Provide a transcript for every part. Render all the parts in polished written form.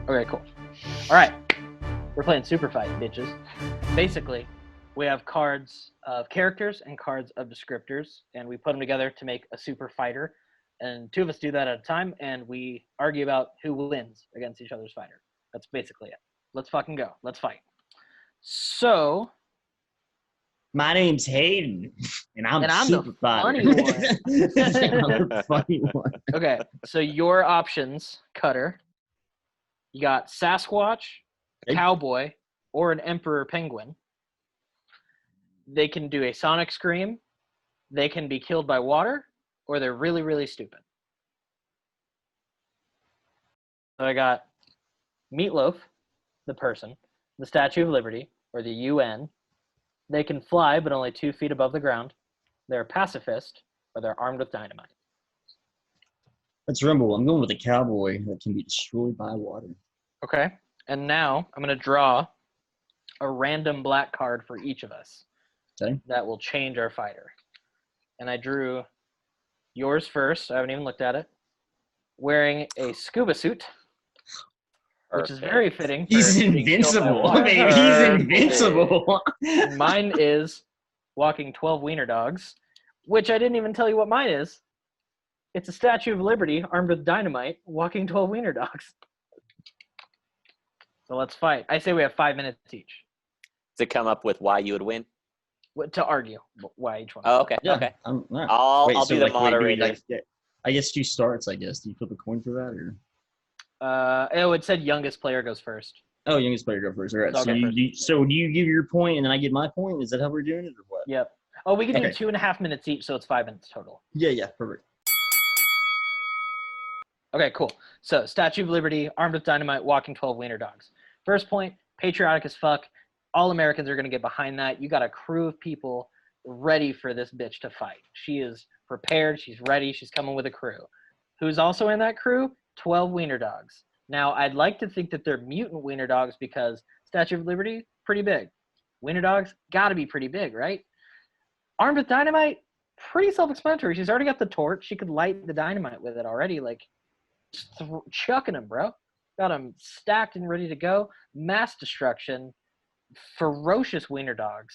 Okay, cool. All right. We're playing Superfight, bitches. Basically, we have cards of characters and cards of descriptors, and we put them together to make a super fighter. And two of us do that at a time, and we argue about who wins against each other's fighter. That's basically it. Let's fucking go. Let's fight. So, My name's Hayden, and I'm the Superfight. funny one. I'm the funny one. Okay, so your options, Cutter. You got Sasquatch, Cowboy, or an Emperor Penguin. They can do a sonic scream, they can be killed by water, or they're really, really stupid. So I got Meatloaf, the person, the Statue of Liberty, or the UN. They can fly, but only 2 feet above the ground. They're a pacifist, or they're armed with dynamite. Let's rumble. I'm going with a cowboy that can be destroyed by water. Okay, and now I'm going to draw a random black card for each of us. Okay. That will change our fighter. And I drew yours first. I haven't even looked at it. Wearing a scuba suit, which is very fitting. He's invincible, baby. He's invincible. Mine is walking 12 wiener dogs, which I didn't even tell you what mine is. It's a Statue of Liberty armed with dynamite walking 12 wiener dogs. So let's fight. I say we have 5 minutes each. To come up with why you would win? To argue why each one. Oh, okay. Yeah, okay. Right. I'll be the moderator. I guess 2 starts, I guess. Do you flip a coin for that? Or? It said youngest player goes first. Oh, youngest player go first. All right. So do you give your point and then I get my point? Is that how we're doing it or what? Yep. Oh, we can do 2.5 minutes each, so it's 5 minutes total. Yeah, perfect. Okay, cool. So, Statue of Liberty, armed with dynamite, walking 12 wiener dogs. First point, patriotic as fuck. All Americans are going to get behind that. You got a crew of people ready for this bitch to fight. She is prepared. She's ready. She's coming with a crew. Who's also in that crew? 12 wiener dogs. Now, I'd like to think that they're mutant wiener dogs because Statue of Liberty, pretty big. Wiener dogs, got to be pretty big, right? Armed with dynamite, pretty self-explanatory. She's already got the torch. She could light the dynamite with it already. Like, just chucking them, bro. Got them stacked and ready to go. Mass destruction. Ferocious wiener dogs.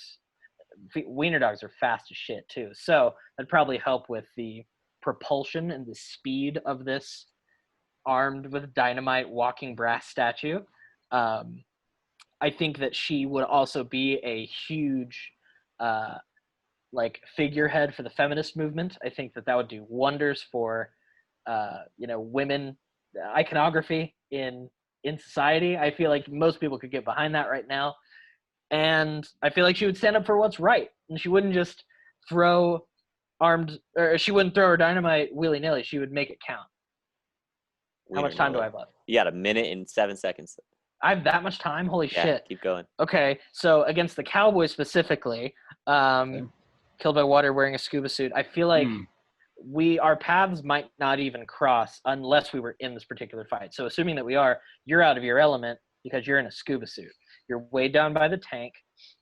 Wiener dogs are fast as shit, too. So that'd probably help with the propulsion and the speed of this armed with dynamite walking brass statue. I think that she would also be a huge figurehead for the feminist movement. I think that would do wonders for women iconography in society. I feel like most people could get behind that right now. And I feel like she would stand up for what's right. And she wouldn't just she wouldn't throw her dynamite willy-nilly. She would make it count. How much time do I have left? You got 1 minute and 7 seconds. I have that much time? Holy shit. Keep going. Okay, so against the Cowboy specifically, killed by water wearing a scuba suit, I feel like our paths might not even cross unless we were in this particular fight. So assuming that we are, you're out of your element because you're in a scuba suit. You're way down by the tank.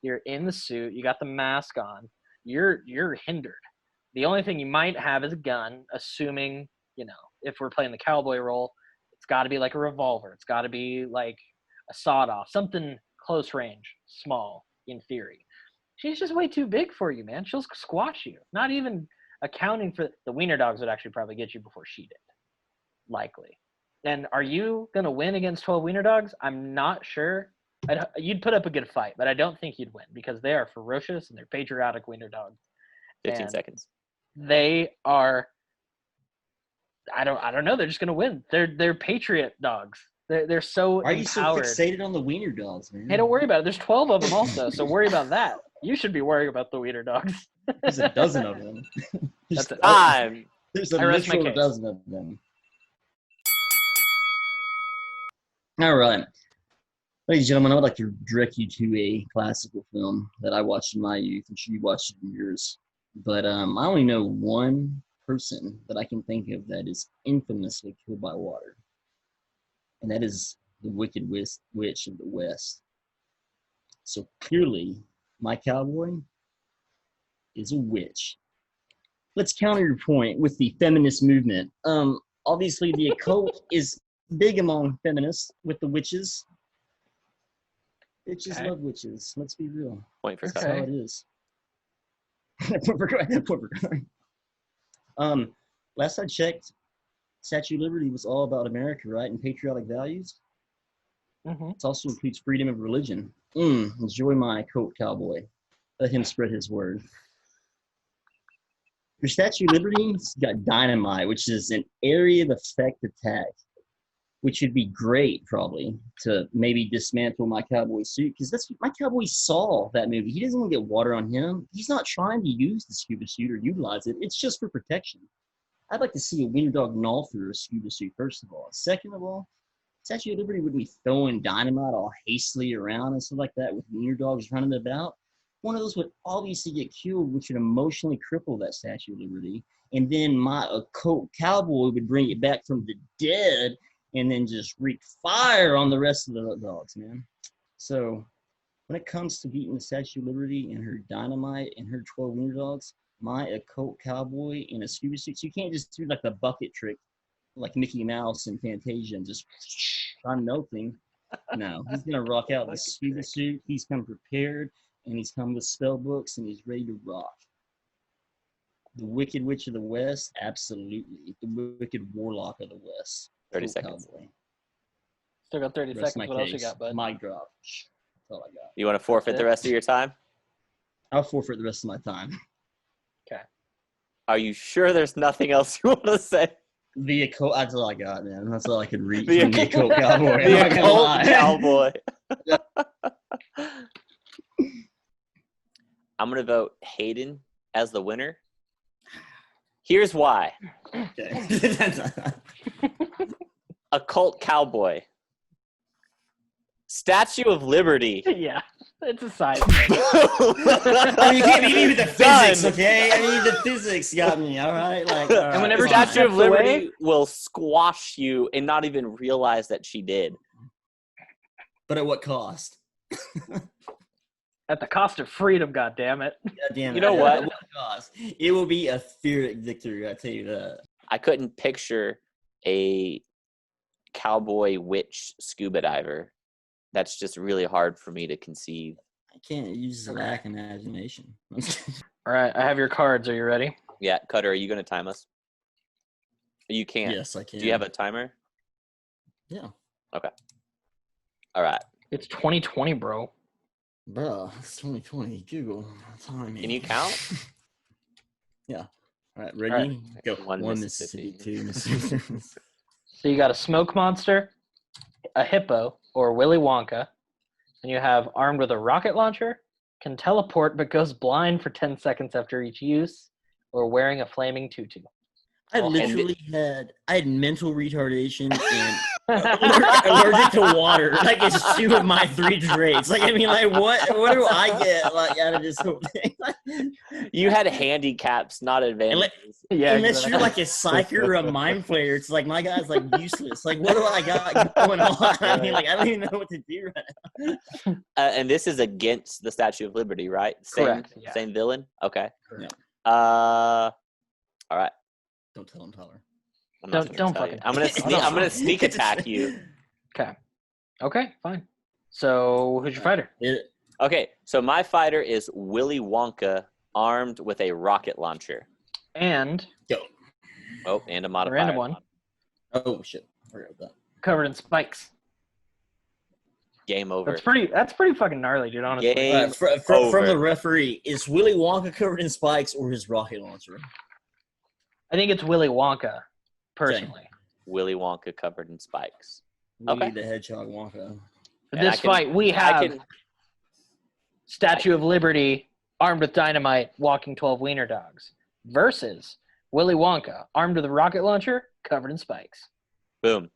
You're in the suit. You got the mask on. You're hindered. The only thing you might have is a gun, assuming, if we're playing the cowboy role, it's got to be like a revolver. It's got to be like a sawed-off, something close range, small, in theory. She's just way too big for you, man. She'll squash you. Not even accounting for the wiener dogs would actually probably get you before she did. Likely. And are you going to win against 12 wiener dogs? I'm not sure. You'd put up a good fight, but I don't think you'd win because they are ferocious and they're patriotic wiener dogs. 15 seconds. They are, I don't know. They're just going to win. They're patriot dogs. They're so Why are you empowered. so fixated on the wiener dogs, man? Hey, don't worry about it. There's 12 of them also, so worry about that. You should be worrying about the wiener dogs. There's a dozen of them. That's time. There's a literal dozen of them. All right. Ladies and gentlemen, I would like to direct you to a classical film that I watched in my youth. I'm sure you watched it in yours. But I only know one person that I can think of that is infamously killed by water. And that is the Wicked Witch of the West. So clearly, my cowboy is a witch. Let's counter your point with the feminist movement. Obviously, the occult is big among feminists with the witches. Bitches Okay. love witches. Let's be real. Point for That's Carter. how it is. Last I checked, Statue of Liberty was all about America, right? And patriotic values. Mm-hmm. It also includes freedom of religion. Enjoy my coat, cowboy. Let him spread his word. Your Statue of Liberty's got dynamite, which is an area of effect attack, which would be great probably to maybe dismantle my cowboy suit, because that's my cowboy saw that movie. He doesn't want to get water on him. He's not trying to use the scuba suit or utilize it. It's just for protection. I'd like to see a wiener dog gnaw through a scuba suit, first of all. Second of all, Statue of Liberty wouldn't be throwing dynamite all hastily around and stuff like that with wiener dogs running about. One of those would obviously get killed, which would emotionally cripple that Statue of Liberty. And then my occult cowboy would bring it back from the dead and then just wreak fire on the rest of the dogs, man. So when it comes to beating the Statue of Liberty and her dynamite and her 12 wiener dogs, my occult cowboy in a scuba suit, so you can't just do like the bucket trick like Mickey Mouse and Fantasia and just on nothing. No, he's going to rock out the scuba suit. He's come prepared, and he's come with spell books, and he's ready to rock. The Wicked Witch of the West, absolutely. The Wicked Warlock of the West. 30 Cool seconds. cowboy. Still got 30 Rest seconds. my What else you case. got, bud? Mic drop. That's all I got. You want to forfeit the rest of your time? I'll forfeit the rest of my time. Okay. Are you sure there's nothing else you want to say? The occult, that's all I got, man. That's all I could reach The from the occult cowboy. I'm The not gonna occult lie. cowboy. I'm going to vote Hayden as the winner. Here's why. Okay. Occult cowboy. Statue of Liberty. Yeah, it's a side. I mean, you can't beat me with the physics, Done. okay? I mean, the physics got me, all right? Like, all right, And whenever fine. Statue of steps Liberty away- will squash you and not even realize that she did. But at what cost? At the cost of freedom, goddammit. God damn it. You know what? At what cost? It will be a Pyrrhic victory, I tell you that. I couldn't picture a cowboy witch scuba diver. That's just really hard for me to conceive. I can't use the lack of imagination. All right, I have your cards. Are you ready? Yeah, Cutter, are you going to time us? You can't. Yes, I can. Do you have a timer? Yeah. Okay. All right. It's 2020, bro. Bruh, it's 2020. Google. Timing. Can you count? Yeah. All right, ready? right. Go. One One Mississippi. Mississippi, two Mississippi. So you got a smoke monster, a hippo, or Willy Wonka, and you have armed with a rocket launcher, can teleport but goes blind for 10 seconds after each use, or wearing a flaming tutu. I And literally had mental retardation and allergic to water. Like, it's two of my three traits. Like, I mean, like, what do I get, like, out of this whole thing? You had handicaps, not advantages. Yeah, Unless exactly. you're like a psyker or a mind player, it's like, my guy's like useless. Like, what do I got going on? I mean, like, I don't even know what to do right now. And this is against the Statue of Liberty, right? Same, Correct, yeah. Same villain? Okay. Correct. All right. Don't tell him, Tyler. I'm not Don't gonna tell you. fucking- I'm gonna sneak. I'm gonna sneak It's- attack you. Okay, fine. So who's your fighter? Okay, so my fighter is Willy Wonka, armed with a rocket launcher. And Oh, and a modifier. random one, Oh, shit. I forgot about covered in spikes. Game over. That's pretty fucking gnarly, dude, honestly. Game that. From over. the referee, is Willy Wonka covered in spikes or his rocket launcher? I think it's Willy Wonka, personally. Willy Wonka covered in spikes. Willy Okay. the Hedgehog Wonka. For And this I can- fight, we I have can. Statue of Liberty, armed with dynamite, walking 12 wiener dogs, versus Willy Wonka, armed with a rocket launcher, covered in spikes. Boom.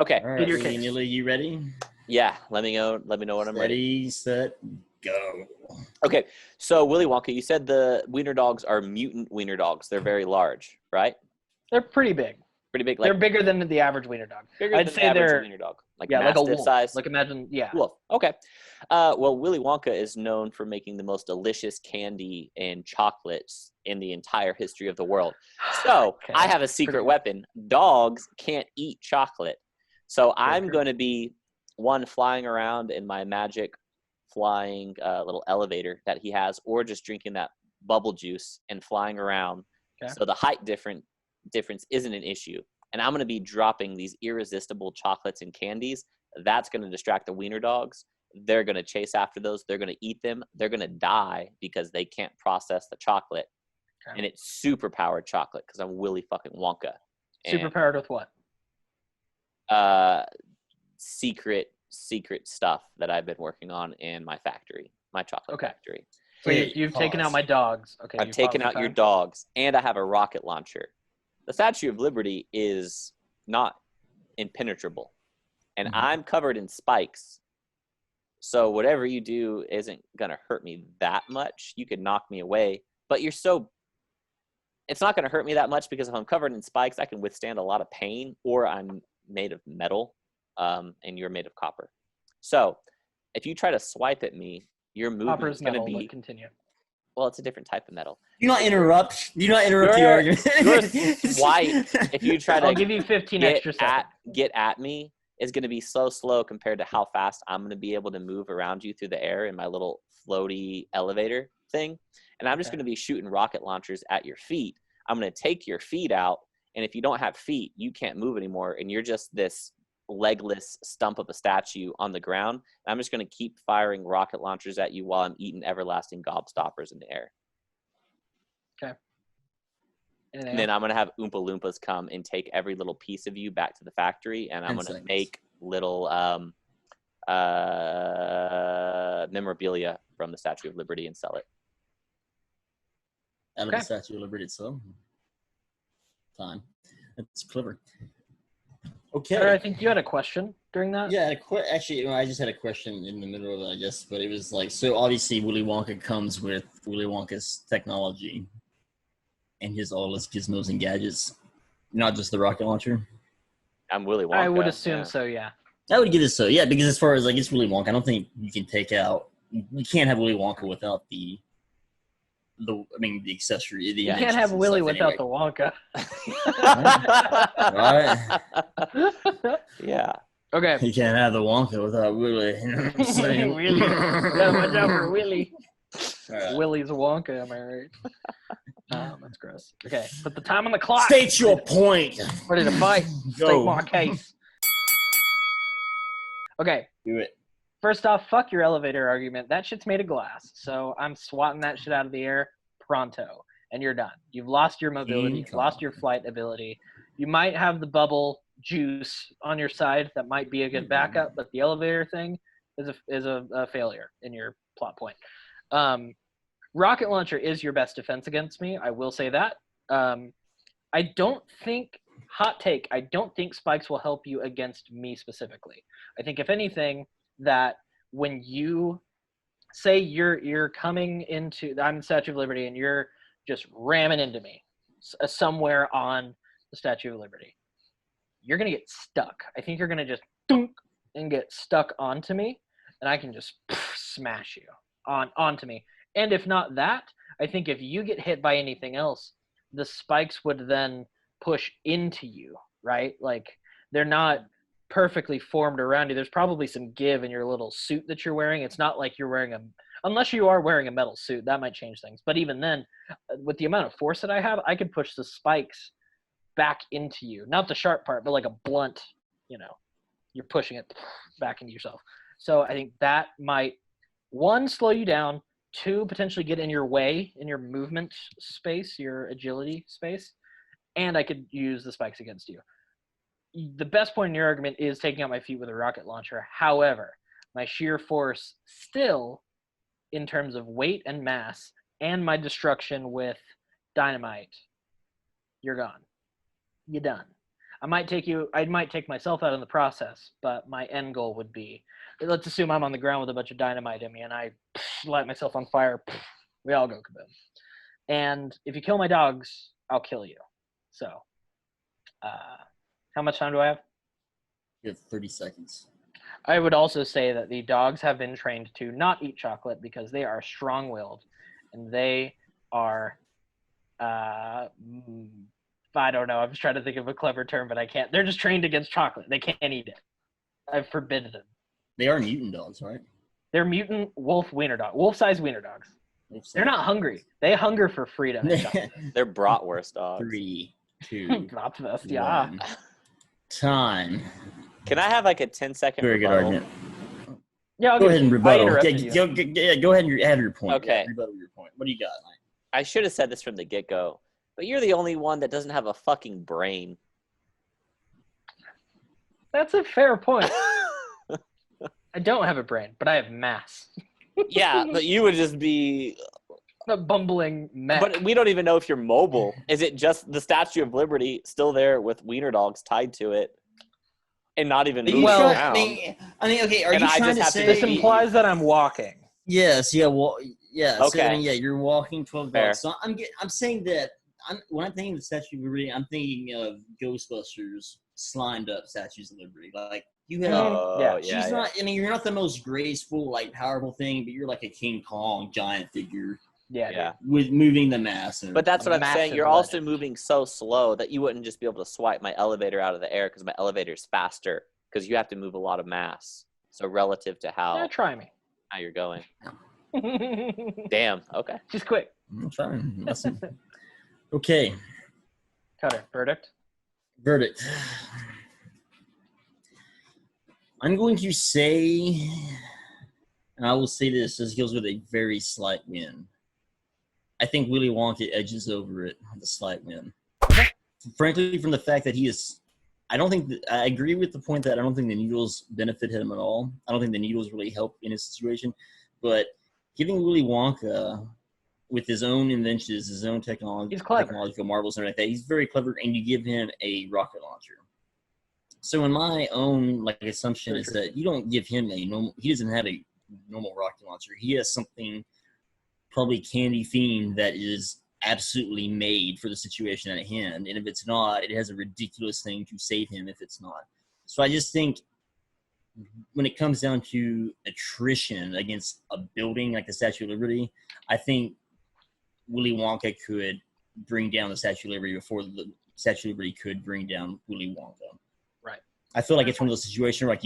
Okay. All right, your case. Neely, you ready? Yeah. Let me know. Let me know when I'm ready. Ready, set, go. Okay. So Willy Wonka, you said the wiener dogs are mutant wiener dogs. They're very large, right? They're pretty big. Pretty big. They're bigger than the average wiener dog. Bigger I'd than say the average they're wiener dog. Like like a mastiff wolf. size. Like imagine, Wolf. Okay. Well, Willy Wonka is known for making the most delicious candy and chocolates in the entire history of the world. So Okay, I have a secret pretty weapon. Dogs can't eat chocolate. So I'm true. going to be one flying around in my magic flying little elevator that he has, or just drinking that bubble juice and flying around. Okay. So the height difference isn't an issue. And I'm going to be dropping these irresistible chocolates and candies. That's going to distract the wiener dogs. They're going to chase after those. They're going to eat them. They're going to die because they can't process the chocolate. Okay. And it's super powered chocolate because I'm Willy fucking Wonka. Super powered with what? Secret stuff that I've been working on in my factory, my chocolate factory. So you've taken out my dogs. Okay. I've taken out your dogs, and I have a rocket launcher. The Statue of Liberty is not impenetrable, and I'm covered in spikes. So whatever you do isn't going to hurt me that much. You could knock me away, but it's not going to hurt me that much because if I'm covered in spikes, I can withstand a lot of pain, or I'm made of metal, and you're made of copper. So if you try to swipe at me, your movement is going to be... Continue. Well, it's a different type of metal. Do not interrupt. Do not interrupt the argument. Your swipe, if you try to I'll give you 15 extra seconds. get at me, is going to be so slow compared to how fast I'm going to be able to move around you through the air in my little floaty elevator thing. And I'm just going to be shooting rocket launchers at your feet. I'm going to take your feet out. And if you don't have feet, you can't move anymore. And you're just this legless stump of a statue on the ground. And I'm just going to keep firing rocket launchers at you while I'm eating everlasting gobstoppers in the air. Okay. And then I'm going to have Oompa Loompas come and take every little piece of you back to the factory. And I'm going to make little memorabilia from the Statue of Liberty and sell it. Out of the Statue of Liberty itself. Time. That's clever. Okay. I think you had a question during that. Yeah, actually, I just had a question in the middle of it, I guess, but it was like, so obviously Willy Wonka comes with Willy Wonka's technology and all his gizmos and gadgets, not just the rocket launcher. I'm Willy Wonka. I would assume so, yeah. I would get it so, yeah, because as far as like it's Willy Wonka, I don't think you can take out, you can't have Willy Wonka without the accessory. You can't have Willy without the Wonka. Right? Yeah. Okay. You can't have the Wonka without Willy. You know what I'm saying? Willy. Gotta watch out for Willy. Right. Willy's Wonka, am I right? That's gross. Okay, put the time on the clock. State your point. Ready to fight. State my case. Okay. Do it. First off, fuck your elevator argument. That shit's made of glass. So I'm swatting that shit out of the air pronto. And you're done. You've lost your mobility. You've lost your flight ability. You might have the bubble juice on your side. That might be a good backup. But the elevator thing is a failure in your plot point. Rocket launcher is your best defense against me. I will say that. I don't think, hot take, I don't think spikes will help you against me specifically. I think if anything, that when you say you're coming into, I'm the Statue of Liberty and you're just ramming into me somewhere on the Statue of Liberty, you're going to get stuck. I think you're going to just dunk and get stuck onto me, and I can just smash you onto me. And if not that, I think if you get hit by anything else, the spikes would then push into you, right? Like they're not perfectly formed around you. There's probably some give in your little suit that you're wearing. It's not like you're wearing unless you are wearing a metal suit, that might change things. But even then, with the amount of force that I have, I could push the spikes back into you. Not the sharp part, but like a blunt, you're pushing it back into yourself. So I think that might, one, slow you down, two, potentially get in your way, in your movement space, your agility space, and I could use the spikes against you. The best point in your argument is taking out my feet with a rocket launcher. However, my sheer force still, in terms of weight and mass, and my destruction with dynamite, you're gone. You're done. I might take myself out in the process, but my end goal would be, let's assume I'm on the ground with a bunch of dynamite in me and I light myself on fire. We all go kaboom. And if you kill my dogs, I'll kill you. So How much time do I have? You have 30 seconds. I would also say that the dogs have been trained to not eat chocolate because they are strong-willed, and they are, I don't know. I'm just trying to think of a clever term, but I can't. They're just trained against chocolate. They can't eat it. I've forbidden them. They are mutant dogs, right? They're mutant wolf-sized wiener dogs. They're not hungry. They hunger for freedom. They're bratwurst dogs. 3, 2, Bratwurst, yeah. 1. Time. Can I have like a 10-second Very good rebuttal? argument. Yeah, I'll Go give ahead and you- I rebuttal. interrupted you. Go ahead and have your point. Okay. Yeah, rebuttal your point. What do you got, Mike? I should have said this from the get-go, but you're the only one that doesn't have a fucking brain. That's a fair point. I don't have a brain, but I have mass. Yeah, but you would just be... A bumbling mech. But we don't even know if you're mobile. Is it just the Statue of Liberty still there with wiener dogs tied to it and not even moving Well, around? I mean, okay, are And you I trying just to have to say... This implies that I'm walking. Yes, yeah, well, yeah. So, Okay. I mean, yeah, you're walking 12 Fair. dogs. So I'm saying that when I'm thinking of the Statue of Liberty, I'm thinking of Ghostbusters slimed up statues of Liberty. Like you have, Oh, Yeah. yeah. she's not. I mean, you're not the most graceful, like powerful thing, but you're like a King Kong giant figure Yeah. Yeah. with moving the mass. And But that's what I'm Massive saying. You're also legend. moving so slow that you wouldn't just be able to swipe my elevator out of the air because my elevator's faster because you have to move a lot of mass. So relative to Yeah, try me. how you're going. Damn. Okay. She's quick. I'm trying. Listen. Okay, Cutter. Verdict. verdict. I'm going to say, and I will say this goes with a very slight win. I think Willy Wonka edges over it with a slight win. Frankly, from the fact that he is, I agree with the point that I don't think the needles benefit him at all. I don't think the needles really help in his situation. But giving Willy Wonka with his own inventions, his own He's clever. technological marvels and everything like that, he's very clever, and you give him a rocket launcher. So in my own assumption is that you don't give him he doesn't have a normal rocket launcher. He has something probably candy themed that is absolutely made for the situation at hand. And if it's not, it has a ridiculous thing to save him if it's not. So I just think when it comes down to attrition against a building like the Statue of Liberty, I think Willy Wonka could bring down the Statue of Liberty before the Statue of Liberty could bring down Willy Wonka. Right. I feel like it's one of those situations where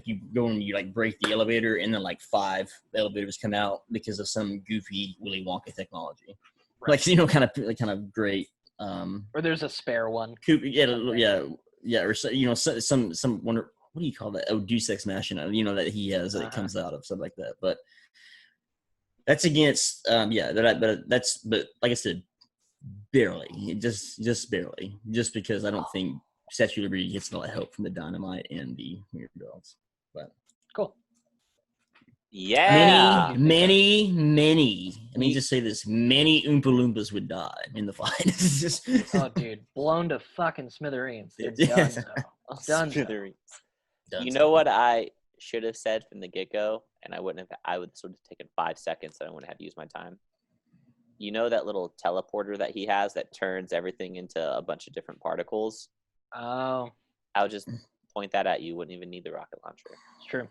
you go and you break the elevator, and then 5 elevators come out because of some goofy Willy Wonka technology. Right. Kind of great. Or there's a spare one. Or some wonder. What do you call that? Oh, Deus Ex Machina. That he has that it comes out of, stuff like that. But that's against. But like I said, barely. Just barely. Just because I don't think Statue of Liberty gets a lot of help from the Dynamite and the Weird Dogs. But Cool. Yeah. many. Let me just say this: many Oompa Loompas would die in the fight. It's just, Oh, dude. Blown to fucking smithereens. They're done, though. Done. Smithereens. You know what I should have said from the get-go, and I would have taken 5 seconds, and I wouldn't have used my time. You know that little teleporter that he has that turns everything into a bunch of different particles? Oh, I'll just point that at you. Wouldn't even need the rocket launcher. it's true.